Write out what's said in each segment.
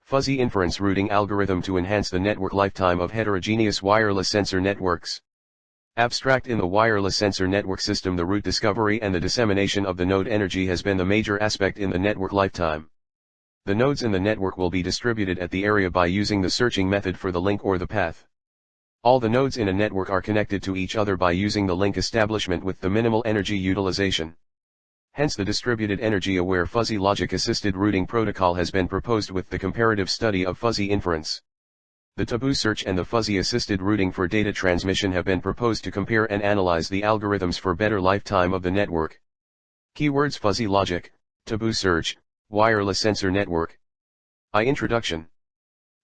Fuzzy inference routing algorithm to enhance the network lifetime of heterogeneous wireless sensor networks. Abstract: in the wireless sensor network system, the route discovery and the dissemination of the node energy has been the major aspect in the network lifetime. The nodes in the network will be distributed at the area by using the searching method for the link or the path. All the nodes in a network are connected to each other by using the link establishment with the minimal energy utilization. Hence the distributed energy-aware fuzzy logic-assisted routing protocol has been proposed with the comparative study of fuzzy inference. The taboo search and the fuzzy-assisted routing for data transmission have been proposed to compare and analyze the algorithms for better lifetime of the network. Keywords: fuzzy logic, taboo search, wireless sensor network. Introduction.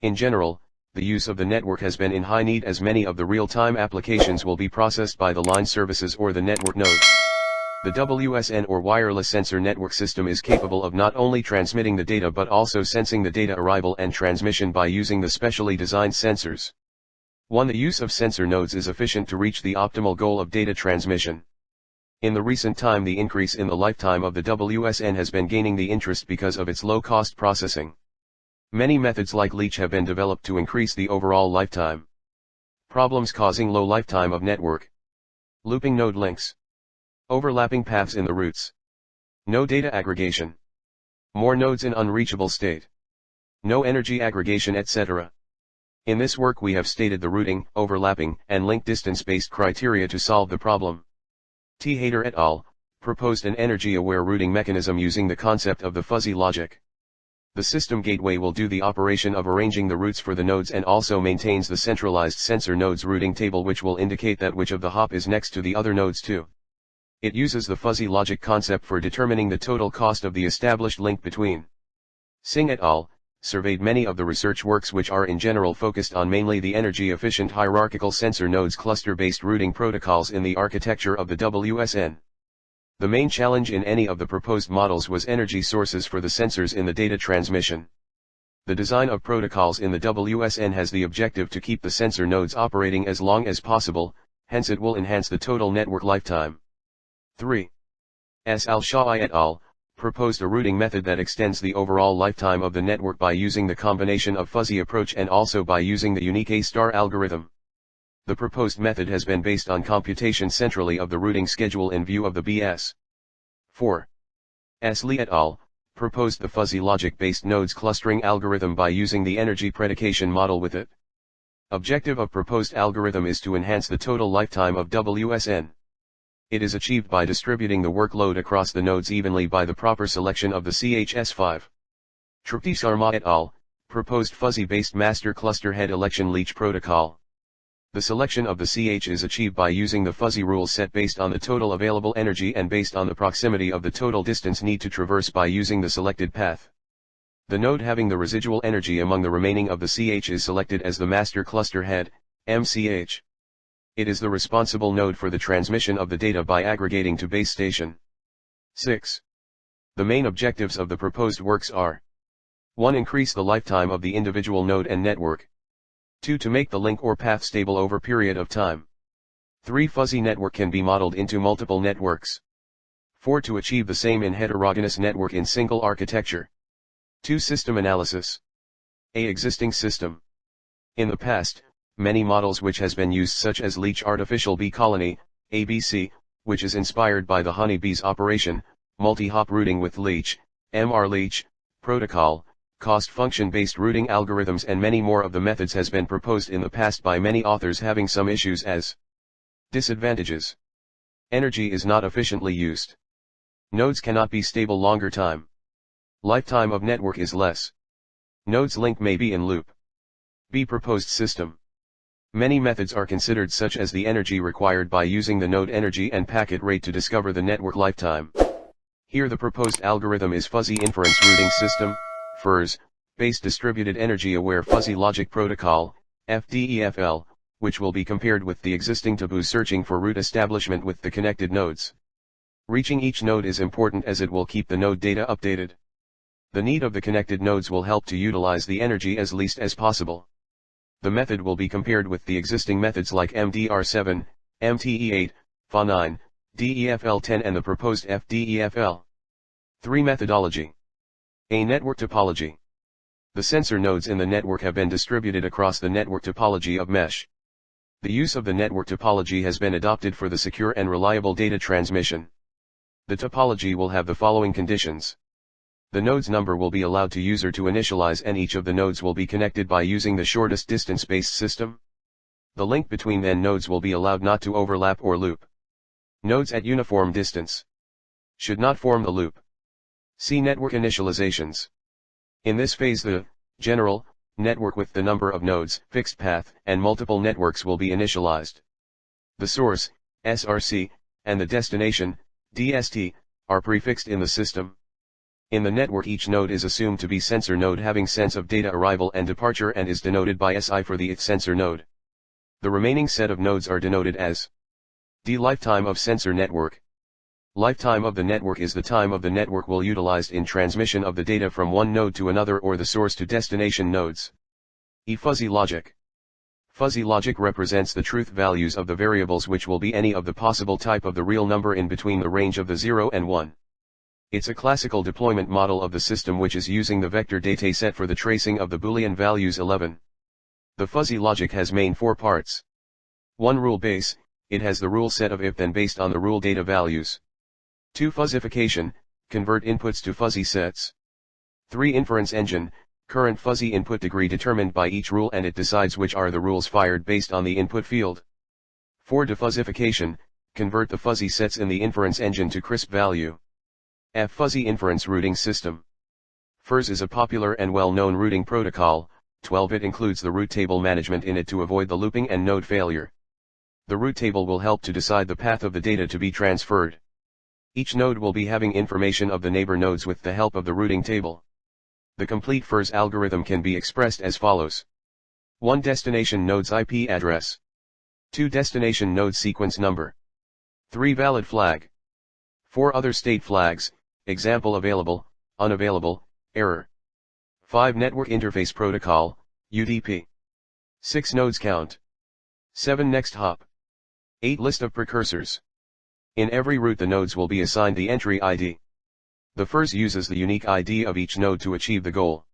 In general, the use of the network has been in high need as many of the real-time applications will be processed by the line services or the network node. The WSN or wireless sensor network system is capable of not only transmitting the data but also sensing the data arrival and transmission by using the specially designed sensors. 1. The use of sensor nodes is efficient to reach the optimal goal of data transmission. In the recent time, the increase in the lifetime of the WSN has been gaining the interest because of its low-cost processing. Many methods like leech have been developed to increase the overall lifetime. Problems causing low lifetime of network: looping node links, overlapping paths in the routes, no data aggregation, more nodes in unreachable state, no energy aggregation, etc. In this work we have stated the routing, overlapping, and link distance-based criteria to solve the problem. T. Hayter et al. Proposed an energy-aware routing mechanism using the concept of the fuzzy logic. The system gateway will do the operation of arranging the routes for the nodes and also maintains the centralized sensor nodes routing table, which will indicate that which of the hop is next to the other nodes too. It uses the fuzzy logic concept for determining the total cost of the established link between. Singh et al. Surveyed many of the research works which are in general focused on mainly the energy-efficient hierarchical sensor nodes cluster-based routing protocols in the architecture of the WSN. The main challenge in any of the proposed models was energy sources for the sensors in the data transmission. The design of protocols in the WSN has the objective to keep the sensor nodes operating as long as possible, hence it will enhance the total network lifetime. 3. S. Al-Sha'i et al. Proposed a routing method that extends the overall lifetime of the network by using the combination of fuzzy approach and also by using the unique A* algorithm. The proposed method has been based on computation centrally of the routing schedule in view of the BS. 4. S. Lee et al. Proposed the fuzzy logic-based nodes clustering algorithm by using the energy predication model with it. Objective of proposed algorithm is to enhance the total lifetime of WSN. It is achieved by distributing the workload across the nodes evenly by the proper selection of the CHS5. Tripti Sharma et al. Proposed fuzzy-based master cluster head election leech protocol. The selection of the CH is achieved by using the fuzzy rule set based on the total available energy and based on the proximity of the total distance need to traverse by using the selected path. The node having the residual energy among the remaining of the CH is selected as the master cluster head, MCH. It is the responsible node for the transmission of the data by aggregating to base station. 6. The main objectives of the proposed works are: 1. Increase the lifetime of the individual node and network. 2. To make the link or path stable over period of time. 3. Fuzzy network can be modeled into multiple networks. 4. To achieve the same in heterogeneous network in single architecture. 2. System analysis. A. Existing system. In the past, many models which has been used such as leech artificial bee colony, ABC, which is inspired by the honeybee's operation, multi-hop routing with leech, MR-leech, protocol, cost function-based routing algorithms and many more of the methods has been proposed in the past by many authors having some issues as disadvantages. Energy is not efficiently used. Nodes cannot be stable longer time. Lifetime of network is less. Nodes link may be in loop. B. Proposed system. Many methods are considered such as the energy required by using the node energy and packet rate to discover the network lifetime. Here the proposed algorithm is Fuzzy Inference Routing System, FIRS, based Distributed Energy Aware Fuzzy Logic Protocol, FDEFL, which will be compared with the existing Taboo searching for route establishment with the connected nodes. Reaching each node is important as it will keep the node data updated. The need of the connected nodes will help to utilize the energy as least as possible. The method will be compared with the existing methods like MDR7, MTE8, FA9, DEFL10 and the proposed FDEFL. 3. Methodology. A. Network topology. The sensor nodes in the network have been distributed across the network topology of mesh. The use of the network topology has been adopted for the secure and reliable data transmission. The topology will have the following conditions. The node's number will be allowed to user to initialize, and each of the nodes will be connected by using the shortest distance-based system. The link between n nodes will be allowed not to overlap or loop. Nodes at uniform distance should not form the loop. See network initializations. In this phase, the general network with the number of nodes, fixed path, and multiple networks will be initialized. The source, SRC, and the destination, DST, are prefixed in the system. In the network, each node is assumed to be sensor node having sense of data arrival and departure and is denoted by SI for the its sensor node. The remaining set of nodes are denoted as D. Lifetime of sensor network. Lifetime of the network is the time of the network will utilized in transmission of the data from one node to another or the source to destination nodes. E. Fuzzy logic. Fuzzy logic represents the truth values of the variables, which will be any of the possible type of the real number in between the range of the 0 and 1. It's a classical deployment model of the system which is using the vector dataset for the tracing of the Boolean values 11. The fuzzy logic has main 4 parts. 1. Rule base, it has the rule set of if then based on the rule data values. 2. Fuzzification, convert inputs to fuzzy sets. 3. Inference engine, current fuzzy input degree determined by each rule and it decides which are the rules fired based on the input field. 4. Defuzzification, convert the fuzzy sets in the inference engine to crisp value. F. Fuzzy inference routing system. FIRS is a popular and well-known routing protocol. 12. It includes the route table management in it to avoid the looping and node failure. The route table will help to decide the path of the data to be transferred. Each node will be having information of the neighbor nodes with the help of the routing table. The complete FIRS algorithm can be expressed as follows. 1. Destination node's IP address. 2. Destination node sequence number. 3. Valid flag. 4. Other state flags, example available, unavailable, error. 5. Network interface protocol, UDP. 6. Nodes count. 7. Next hop. 8. List of precursors. In every route the nodes will be assigned the entry ID. The FIRS uses the unique ID of each node to achieve the goal.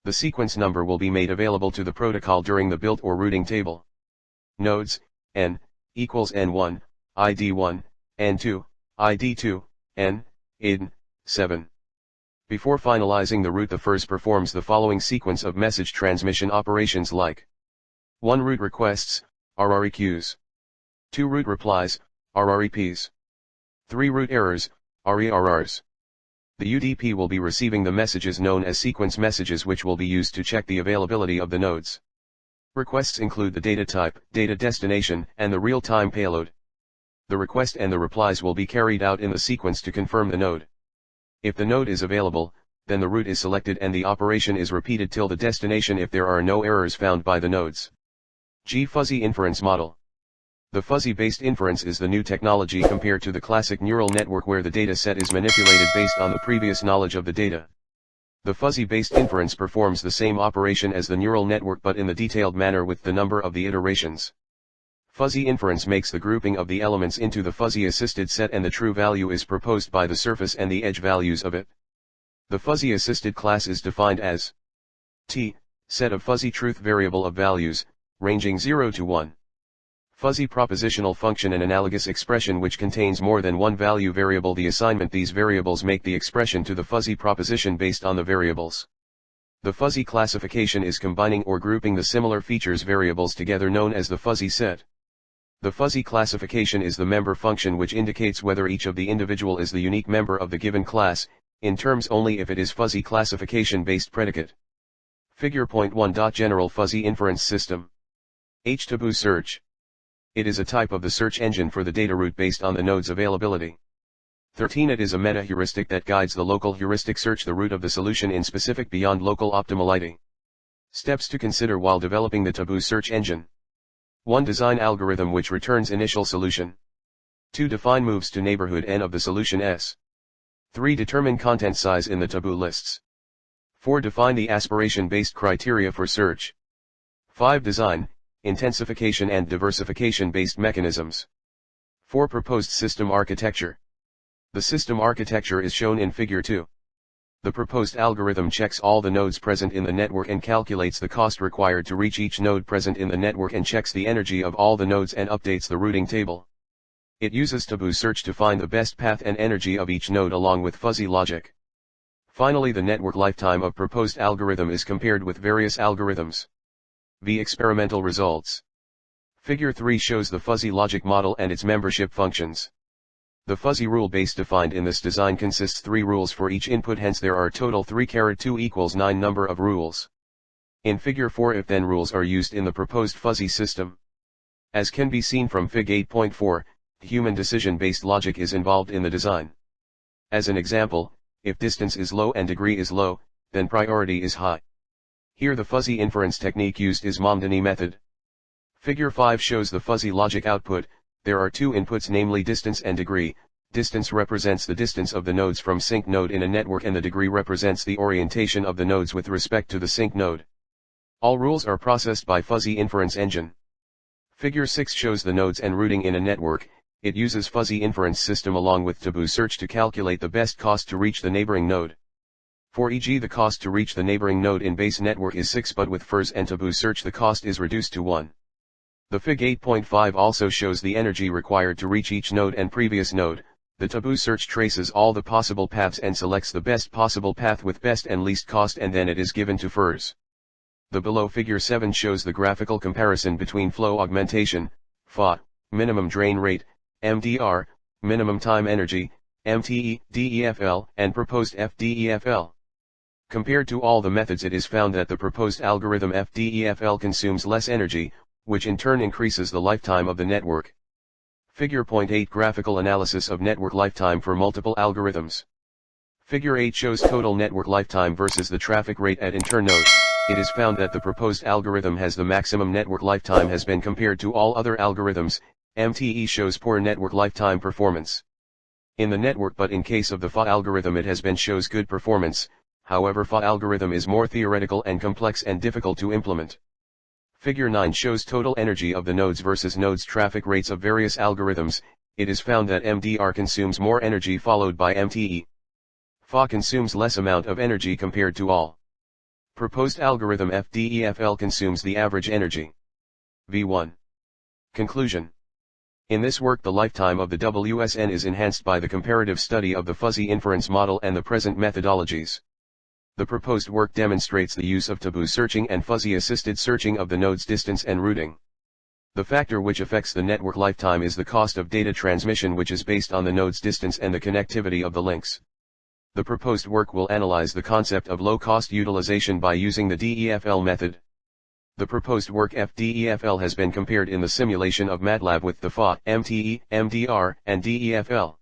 The sequence number will be made available to the protocol during the build or routing table. Nodes, n, equals n1, ID1, n2, ID2, n, id, 7. Before finalizing the route, the FIRS performs the following sequence of message transmission operations like 1. Route requests, RREQs. 2. Route replies, RREPs. 3. Route errors, RERRs. The UDP will be receiving the messages known as sequence messages, which will be used to check the availability of the nodes. Requests include the data type, data destination, and the real-time payload. The request and the replies will be carried out in the sequence to confirm the node. If the node is available, then the route is selected and the operation is repeated till the destination if there are no errors found by the nodes. G. Fuzzy inference model. The fuzzy-based inference is the new technology compared to the classic neural network where the data set is manipulated based on the previous knowledge of the data. The fuzzy-based inference performs the same operation as the neural network but in the detailed manner with the number of the iterations. Fuzzy inference makes the grouping of the elements into the fuzzy-assisted set and the true value is proposed by the surface and the edge values of it. The fuzzy-assisted class is defined as T, set of fuzzy truth variable of values, ranging 0 to 1. Fuzzy propositional function, an analogous expression which contains more than one value variable. The assignment these variables make the expression to the fuzzy proposition based on the variables. The fuzzy classification is combining or grouping the similar features variables together known as the fuzzy set. The fuzzy classification is the member function which indicates whether each of the individual is the unique member of the given class, in terms only if it is fuzzy classification based predicate. Figure point 1. General fuzzy inference system. Taboo search. It is a type of the search engine for the data route based on the node's availability. 13. It is a meta-heuristic that guides the local heuristic search the route of the solution in specific beyond local optimality. Steps to consider while developing the Taboo search engine. 1. Design algorithm which returns initial solution. 2. Define moves to neighborhood n of the solution S. 3. Determine content size in the Taboo lists. 4. Define the aspiration-based criteria for search. 5. Design, intensification and diversification-based mechanisms. 4. Proposed system architecture. The system architecture is shown in Figure 2. The proposed algorithm checks all the nodes present in the network and calculates the cost required to reach each node present in the network and checks the energy of all the nodes and updates the routing table. It uses taboo search to find the best path and energy of each node along with fuzzy logic. Finally, the network lifetime of proposed algorithm is compared with various algorithms. The experimental results. Figure 3 shows the fuzzy logic model and its membership functions. The fuzzy rule base defined in this design consists 3 rules for each input, hence there are total 3(2 = 9 number of rules. In figure 4, if-then rules are used in the proposed fuzzy system. As can be seen from Fig 8.4, human decision-based logic is involved in the design. As an example, if distance is low and degree is low, then priority is high. Here the fuzzy inference technique used is Momdani method. Figure 5 shows the fuzzy logic output. There are 2 inputs, namely distance and degree. Distance represents the distance of the nodes from sync node in a network and the degree represents the orientation of the nodes with respect to the sync node. All rules are processed by fuzzy inference engine. Figure 6 shows the nodes and routing in a network. It uses fuzzy inference system along with taboo search to calculate the best cost to reach the neighboring node. For e.g. the cost to reach the neighboring node in base network is 6, but with fuzz and taboo search the cost is reduced to 1. The Fig 8.5 also shows the energy required to reach each node and previous node. The taboo search traces all the possible paths and selects the best possible path with best and least cost, and then it is given to fuzz. The below Figure 7 shows the graphical comparison between flow augmentation, FA, minimum drain rate, MDR, minimum time energy, MTE, DEFL, and proposed FDEFL. Compared to all the methods, it is found that the proposed algorithm FDEFL consumes less energy, which in turn increases the lifetime of the network. Figure 8 graphical analysis of network lifetime for multiple algorithms. Figure 8 shows total network lifetime versus the traffic rate at internode. It is found that the proposed algorithm has the maximum network lifetime has been compared to all other algorithms. MTE shows poor network lifetime performance in the network, but in case of the FA algorithm it has been shows good performance. However, FA algorithm is more theoretical and complex and difficult to implement. Figure 9 shows total energy of the nodes versus nodes traffic rates of various algorithms. It is found that MDR consumes more energy followed by MTE. FA consumes less amount of energy compared to all. Proposed algorithm FDEFL consumes the average energy. V1. Conclusion. In this work the lifetime of the WSN is enhanced by the comparative study of the fuzzy inference model and the present methodologies. The proposed work demonstrates the use of taboo searching and fuzzy-assisted searching of the node's distance and routing. The factor which affects the network lifetime is the cost of data transmission, which is based on the node's distance and the connectivity of the links. The proposed work will analyze the concept of low-cost utilization by using the DEFL method. The proposed work FDEFL has been compared in the simulation of MATLAB with the FA, MTE, MDR, and DEFL.